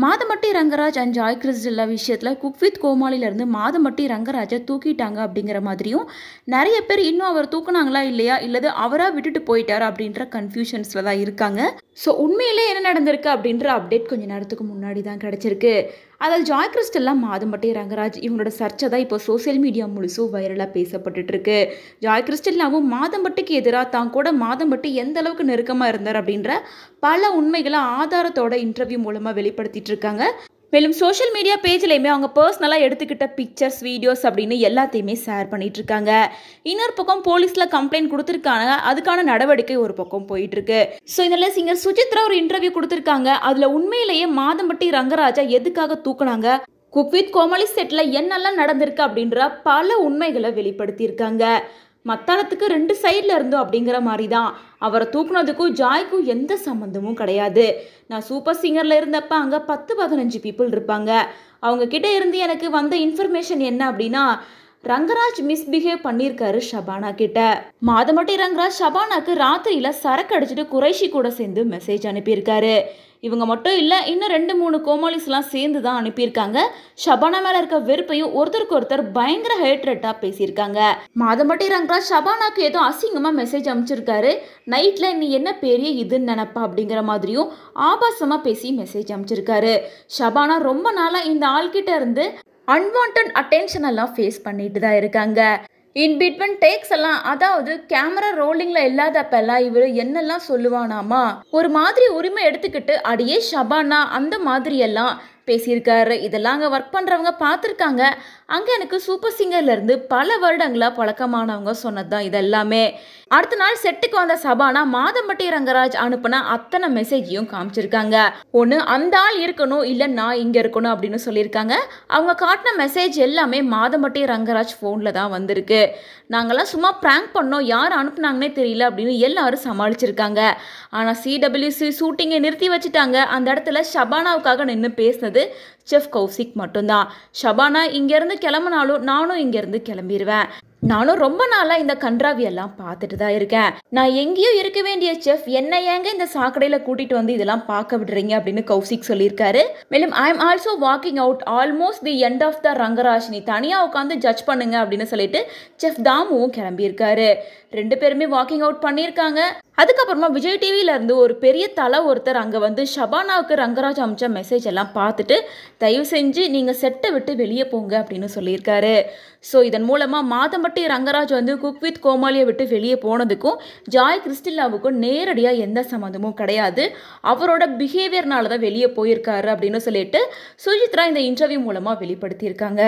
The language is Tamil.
மாதம்பட்டி ரங்கராஜ் அண்ட் ஜாய் கிறிஸ்டல்லா விஷயத்தில் குக் வித் கோமாளிலேருந்து மாதம்பட்டி ரங்கராஜை தூக்கிட்டாங்க அப்படிங்கிற மாதிரியும் நிறைய பேர் இன்னும் அவர் தூக்குனாங்களா இல்லையா இல்லது அவராக விட்டுட்டு போயிட்டாரா அப்படின்ற கன்ஃபியூஷன்ஸில் தான் இருக்காங்க. ஸோ உண்மையிலே என்ன நடந்திருக்கு அப்படின்ற அப்டேட் கொஞ்சம் நேரத்துக்கு முன்னாடி தான் கிடச்சிருக்கு. அதாவது ஜாய் கிறிஸ்டல்லா மாதம்பட்டி ரங்கராஜ் இவங்களோட சர்ச்சை தான் இப்போ சோசியல் மீடியா முழுசும் வைரலாக பேசப்பட்டுட்டு இருக்கு. ஜாய் கிறிஸ்டல்லாவும் மாதம்பட்டிக்கு எதிராக தான் கூட மாதம்பட்டி எந்த அளவுக்கு நெருக்கமாக இருந்தார் அப்படின்ற பல உண்மைகளை ஆதாரத்தோட இன்டர்வியூ மூலமாக வெளிப்படுத்திட்டு இருக்காங்க. மேலும் சோஷியல் மீடியா பேஜ்லையுமே அவங்க பர்சனலாக எடுத்துக்கிட்ட பிக்சர்ஸ் வீடியோஸ் அப்படின்னு எல்லாத்தையுமே ஷேர் பண்ணிட்டு இருக்காங்க. இன்னொரு பக்கம் போலீஸில் கம்ப்ளைண்ட் கொடுத்துருக்காங்க. அதுக்கான நடவடிக்கை ஒரு பக்கம் போயிட்டு இருக்கு. ஸோ இதில் சிங்கர் சுஜித்ரா ஒரு இன்டர்வியூ கொடுத்துருக்காங்க. அதில் உண்மையிலேயே மாதம்பட்டி ரங்கராஜா எதுக்காக தூக்குனாங்க, குக் வித் கோமாளி செட்டில் என்னெல்லாம் நடந்திருக்கு அப்படின்ற பல உண்மைகளை வெளிப்படுத்தியிருக்காங்க. மத்தாளத்துக்கு 2 சைடில் இருந்தோம் அப்படிங்கிற மாதிரி தான். அவரை தூக்குனதுக்கும் ஜாய்க்கும் எந்த சம்மந்தமும் கிடையாது. நான் சூப்பர் சிங்கரில் இருந்தப்ப அங்கே 10-15 பீப்புள் இருப்பாங்க. அவங்க கிட்ட இருந்து எனக்கு வந்த இன்ஃபர்மேஷன் என்ன அப்படின்னா, ரங்கராஜ் மிஸ்பிஹேவ் பண்ணியிருக்காரு ஷபானா கிட்ட. மாதம்பட்டி ரங்கராஜ் ஷபானாக்கு ராத்திரியில் சரக்கு அடிச்சுட்டு குறைஷி கூட சேர்ந்து மெசேஜ் அனுப்பியிருக்காரு. இவங்க மட்டும் இல்லை, இன்னும் 2-3 கோமாளிஸ்லாம் சேர்ந்து தான் அனுப்பியிருக்காங்க. ஷபானா மேலே இருக்க வெறுப்பையும் ஒருத்தருக்கு ஒருத்தர் பயங்கர ஹேட்ரட்டாக பேசியிருக்காங்க. மாதம்பட்டி ரங்கராஜ் ஷபானாக்கு ஏதோ அசிங்கமாக மெசேஜ் அனுப்பிச்சிருக்காரு. நைட்டில் நீ என்ன பெரிய இதுன்னு நினப்பா அப்படிங்கிற மாதிரியும் ஆபாசமாக பேசி மெசேஜ் அனுப்பிச்சிருக்காரு. ஷபானா ரொம்ப நாளாக இந்த ஆள்கிட்ட இருந்து அன்வான்ட் அட்டென்ஷன் எல்லாம் ஃபேஸ் பண்ணிட்டு தான் இருக்காங்க. இன் பிட்வீன் டேக்ஸ் எல்லாம், அதாவது கேமரா ரோலிங்ல இல்லாதப்பெல்லாம் இவர் என்னெல்லாம் சொல்லுவானாமா, ஒரு மாதிரி உரிமை எடுத்துக்கிட்டு அடியே ஷபானா அந்த மாதிரி எல்லாம் பேசியிருக்காரு. இதெல்லாம் அங்கே ஒர்க் பண்ணுறவங்க பார்த்துருக்காங்க. அங்கே எனக்கு சூப்பர் சிங்கர்லேருந்து பல வருடங்களாக பழக்கமானவங்க சொன்னது தான் இதெல்லாமே. அடுத்த நாள் செட்டுக்கு வந்த ஷபானா மாதம்பட்டி ரங்கராஜ் அனுப்புன அத்தனை மெசேஜையும் காமிச்சிருக்காங்க. ஒன்று அந்த ஆள் இருக்கணும், இல்லை நான் இங்கே இருக்கணும் அப்படின்னு சொல்லியிருக்காங்க. அவங்க காட்டின மெசேஜ் எல்லாமே மாதம்பட்டி ரங்கராஜ் ஃபோனில் தான் வந்திருக்கு. நாங்கள்லாம் சும்மா ப்ராங்க் பண்ணோம், யார் அனுப்புனாங்கன்னே தெரியல அப்படின்னு எல்லாரும் சமாளிச்சிருக்காங்க. ஆனால் CWC ஷூட்டிங்கை நிறுத்தி வச்சுட்டாங்க. அந்த இடத்துல ஷபானாவுக்காக நின்று பேசினது செஃப் கௌசிக் மட்டும்தான். ஷபானா இங்கேருந்து கிளம்புனாலும் நானும் இங்கேருந்து கிளம்பிடுவேன். நானும் ரொம்ப நாளாக இந்த கன்றாவியெல்லாம் பார்த்துட்டு தான் இருக்கேன். நான் எங்கேயோ இருக்க வேண்டிய செஃப் என்ன ஏங்க இந்த சாக்கடையில் கூட்டிகிட்டு வந்து இதெல்லாம் பார்க்க விடுறீங்க அப்படின்னு கௌசிக் சொல்லியிருக்காரு. மேலும் I am also walking out almost the end of the Rangaraj, நீ தனியாக உட்காந்து ஜட்ஜ் பண்ணுங்க அப்படின்னு சொல்லிட்டு செஃப் தாமுவும் கிளம்பியிருக்காரு. 2 பேருமே வாக்கிங் அவுட் பண்ணியிருக்காங்க. அதுக்கப்புறமா விஜய் டிவியிலேருந்து ஒரு பெரிய தலை ஒருத்தர் அங்கே வந்து ஷபானாவுக்கு ரங்கராஜ் அமிச்ச மெசேஜ் எல்லாம் பார்த்துட்டு தயவு செஞ்சு நீங்கள் செட்டை விட்டு வெளியே போங்க அப்படின்னு சொல்லியிருக்காரு. ஸோ இதன் மூலமாக மாதம்பட்டி ரங்கராஜ் வந்து குக் வித் கோமாளியை விட்டு வெளியே போனதுக்கும் ஜாய் கிறிஸ்டல்லாவுக்கும் நேரடியாக எந்த சம்மந்தமும் கிடையாது. அவரோட பிஹேவியர்னால தான் வெளியே போயிருக்காரு அப்படின்னு சொல்லிட்டு சுஜித்ரா இந்த இன்டர்வியூ மூலமாக வெளிப்படுத்தியிருக்காங்க.